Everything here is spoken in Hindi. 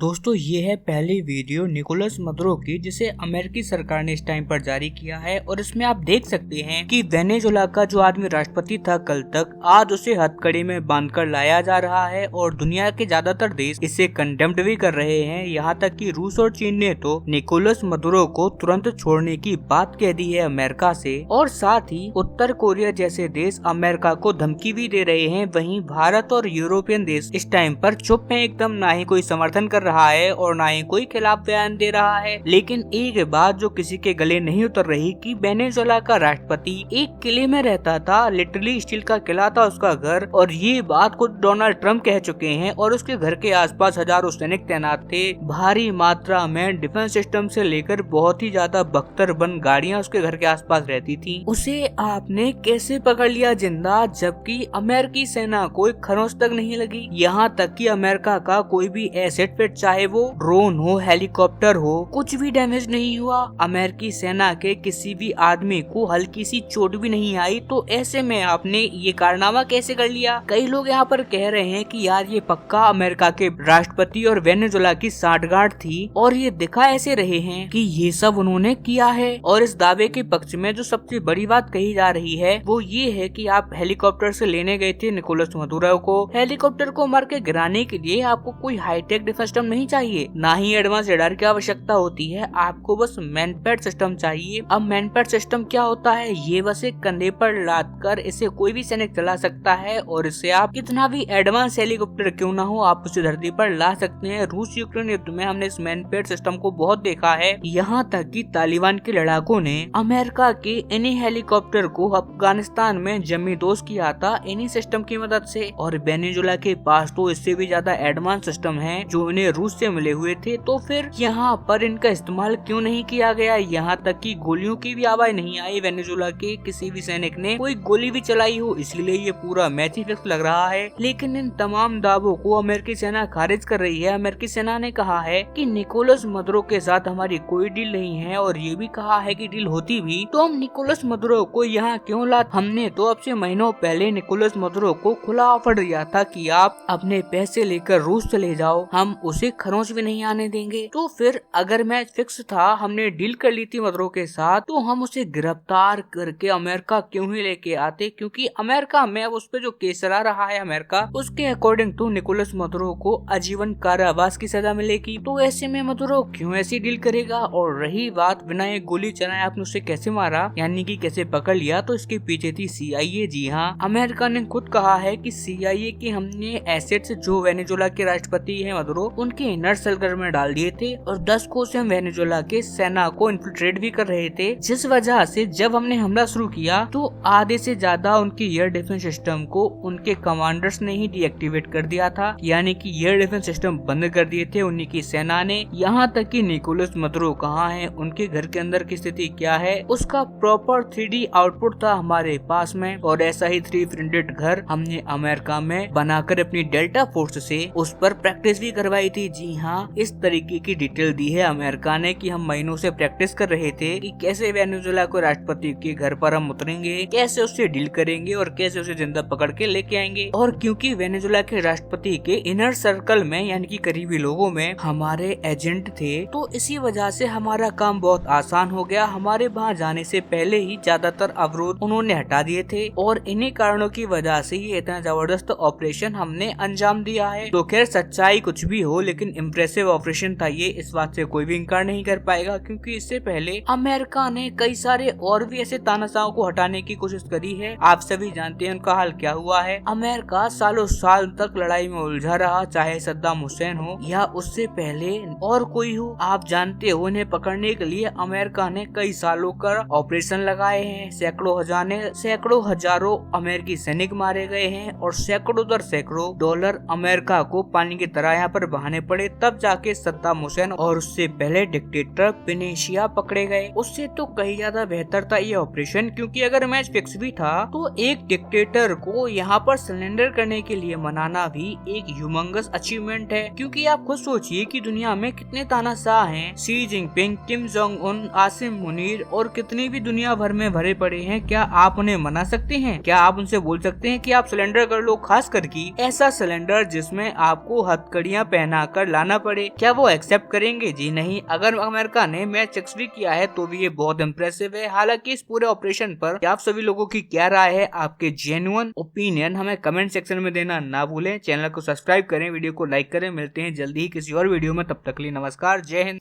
दोस्तों ये है पहली वीडियो निकोलस मदुरो की जिसे अमेरिकी सरकार ने इस टाइम पर जारी किया है और इसमें आप देख सकते हैं कि वेनेजुएला का जो आदमी राष्ट्रपति था कल तक, आज उसे हथकड़ी में बांधकर लाया जा रहा है और दुनिया के ज्यादातर देश इसे कंडेम्ड भी कर रहे हैं। यहाँ तक कि रूस और चीन ने तो निकोलस मदुरो को तुरंत छोड़ने की बात कह दी है अमेरिका से, और साथ ही उत्तर कोरिया जैसे देश अमेरिका को धमकी भी दे रहे हैं। वहीं भारत और यूरोपियन देश इस टाइम पर चुप है एकदम, ना ही कोई समर्थन कर रहा है और ना ही कोई खिलाफ बयान दे रहा है। लेकिन एक बात जो किसी के गले नहीं उतर रही कि वेनेजुएला का राष्ट्रपति एक किले में रहता था, लिटरली स्टील का किला था उसका घर, और ये बात खुद डोनाल्ड ट्रंप कह चुके हैं। और उसके घर के आसपास हजारों सैनिक तैनात थे, भारी मात्रा में डिफेंस सिस्टम से लेकर बहुत ही ज्यादा बख्तरबंद गाड़ियां उसके घर के आसपास रहती थी। उसे आपने कैसे पकड़ लिया जिंदा, जबकि अमेरिकी सेना को एक खरोंच तक नहीं लगी। यहाँ तक कि अमेरिका का कोई भी एसेट पे, चाहे वो ड्रोन हो, हेलीकॉप्टर हो, कुछ भी डैमेज नहीं हुआ। अमेरिकी सेना के किसी भी आदमी को हल्की सी चोट भी नहीं आई। तो ऐसे में आपने ये कारनामा कैसे कर लिया? कई लोग यहाँ पर कह रहे हैं कि यार ये पक्का अमेरिका के राष्ट्रपति और वेनेजुएला की साठगांठ थी और ये दिखा ऐसे रहे हैं कि ये सब उन्होंने किया है। और इस दावे के पक्ष में जो सबसे बड़ी बात कही जा रही है वो ये है कि आप हेलीकॉप्टर से लेने गए थे निकोलस मदुरो को। हेलीकॉप्टर को मार के गिराने के लिए आपको कोई हाईटेक डिफेंस सिस्टम नहीं चाहिए, ना ही एडवांस रडार की आवश्यकता होती है, आपको बस मैनपैड सिस्टम चाहिए। अब मैनपैड सिस्टम क्या होता है? ये बस एक कंधे पर लाद कर इसे कोई भी सैनिक चला सकता है और इसे आप कितना भी एडवांस हेलीकॉप्टर क्यों ना हो आप उसे धरती पर ला सकते हैं। रूस यूक्रेन युद्ध में हमने इस मैनपैड सिस्टम को बहुत देखा है। यहाँ तक कि तालिबान के लड़ाकों ने अमेरिका के इन्हीं हेलीकॉप्टर को अफगानिस्तान में जमींदोज किया था इन्हीं सिस्टम की मदद से। और वेनेजुएला के पास तो इससे भी ज्यादा एडवांस सिस्टम है जो इन्हें रूस से मिले हुए थे। तो फिर यहाँ पर इनका इस्तेमाल क्यों नहीं किया गया? यहाँ तक कि गोलियों की भी आवाज नहीं आई, वेनेजुएला के किसी भी सैनिक ने कोई गोली भी चलाई हो, इसलिए ये पूरा मैच ही फिक्स लग रहा है। लेकिन इन तमाम दावों को अमेरिकी सेना खारिज कर रही है। अमेरिकी सेना ने कहा है कि निकोलस मदुरो के साथ हमारी कोई डील नहीं है, और ये भी कहा है कि डील होती भी तो हम निकोलस मदुरो को यहाँ क्यों लाते। हमने तो अब से महीनों पहले निकोलस मदुरो को खुला ऑफर दिया था कि आप अपने पैसे लेकर रूस चले जाओ, हम उसे खरोंच भी नहीं आने देंगे। तो फिर अगर मैच फिक्स था, हमने डील कर ली थी मदुरो के साथ, तो हम उसे गिरफ्तार करके अमेरिका क्यों ही लेके आते? क्योंकि अमेरिका में अब उस पे जो केस चला रहा है अमेरिका, उसके अकॉर्डिंग तो निकोलस मदुरो को आजीवन कारावास की सजा मिलेगी। तो ऐसे में मदुरो क्यों ऐसी डील करेगा? और रही बात बिना एक गोली चलाए आपने उसे कैसे मारा, यानी कि कैसे पकड़ लिया, तो इसके पीछे थी CIA। जी हाँ, अमेरिका ने खुद कहा है कि CIA की हमने एसेट्स जो वेनेजुएला के राष्ट्रपति है मदुरो, उनके इनर सर्कल में डाल दिए थे और 10 कोस हम वेनेजुएला के सेना को इन्फिल्ट्रेट भी कर रहे थे, जिस वजह से जब हमने हमला शुरू किया तो आधे से ज्यादा उनकी एयर डिफेंस सिस्टम को उनके कमांडर्स ने ही डीएक्टिवेट कर दिया था, यानी कि एयर डिफेंस सिस्टम बंद कर दिए थे उन्हीं की सेना ने। यहाँ तक कि निकोलस मदुरो कहाँ है, उनके घर के अंदर की स्थिति क्या है, उसका प्रॉपर 3D आउटपुट था हमारे पास में। और ऐसा ही 3 प्रिंटेड घर हमने अमेरिका में बनाकर अपनी डेल्टा फोर्स से उस पर प्रैक्टिस भी करवाई थी। जी हाँ, इस तरीके की डिटेल दी है अमेरिका ने कि हम महीनों से प्रैक्टिस कर रहे थे कि कैसे वेनेजुएला को राष्ट्रपति के घर पर हम उतरेंगे, कैसे उससे डील करेंगे और कैसे उसे जिंदा पकड़ के लेके आएंगे। और क्योंकि वेनेजुएला के राष्ट्रपति के इनर सर्कल में यानी कि करीबी लोगों में हमारे एजेंट थे, तो इसी वजह से हमारा काम बहुत आसान हो गया। हमारे वहाँ जाने से पहले ही ज्यादातर अवरोध उन्होंने हटा दिए थे और इन्हीं कारणों की वजह से ये इतना जबरदस्त ऑपरेशन हमने अंजाम दिया है। तो खैर सच्चाई कुछ भी हो, लेकिन इम्प्रेसिव ऑपरेशन था ये, इस बात से कोई भी इनकार नहीं कर पाएगा। क्योंकि इससे पहले अमेरिका ने कई सारे और भी ऐसे तानाशाहों को हटाने की कोशिश करी है। आप सभी जानते हैं उनका हाल क्या हुआ है। अमेरिका सालों साल तक लड़ाई में उलझा रहा, चाहे सद्दाम हुसैन हो या उससे पहले और कोई हो। आप जानते हो उन्हें पकड़ने के लिए अमेरिका ने कई सालों का ऑपरेशन लगाए हैं, सैकड़ों हजारों अमेरिकी सैनिक मारे गए हैं और सैकड़ों दर सैकड़ों डॉलर अमेरिका को पानी की तरह यहाँ पर बहाने पड़े, तब जाके सद्दाम हुसैन और उससे पहले डिक्टेटर पिनेशिया पकड़े गए। उससे तो कहीं ज्यादा बेहतर था ये ऑपरेशन, क्योंकि अगर मैच फिक्स भी था तो एक डिक्टेटर को यहाँ पर सरेंडर करने के लिए मनाना भी एक ह्यूमंगस अचीवमेंट है। क्योंकि आप खुद सोचिए कि दुनिया में कितने तानाशाह हैं, Xi Jinping, Kim Jong Un, Asim Munir और कितनी भी दुनिया भर में भरे पड़े हैं। क्या आप उन्हें मना सकते हैं? क्या आप उनसे बोल सकते हैं कि आप सिलेंडर कर लो? खास करके ऐसा सिलेंडर जिसमें आपको हथकड़ियां पहना कर लाना पड़े, क्या वो एक्सेप्ट करेंगे? जी नहीं। अगर अमेरिका ने मैच सक्सेसफुली किया है तो भी ये बहुत इम्प्रेसिव है। हालांकि इस पूरे ऑपरेशन पर आप सभी लोगों की क्या राय है, आपके जेन्युइन ओपिनियन हमें कमेंट सेक्शन में देना ना भूलें। चैनल को सब्सक्राइब करें, वीडियो को लाइक करें। मिलते हैं जल्दी ही किसी और वीडियो में, तब तक के लिए नमस्कार, जय हिंद।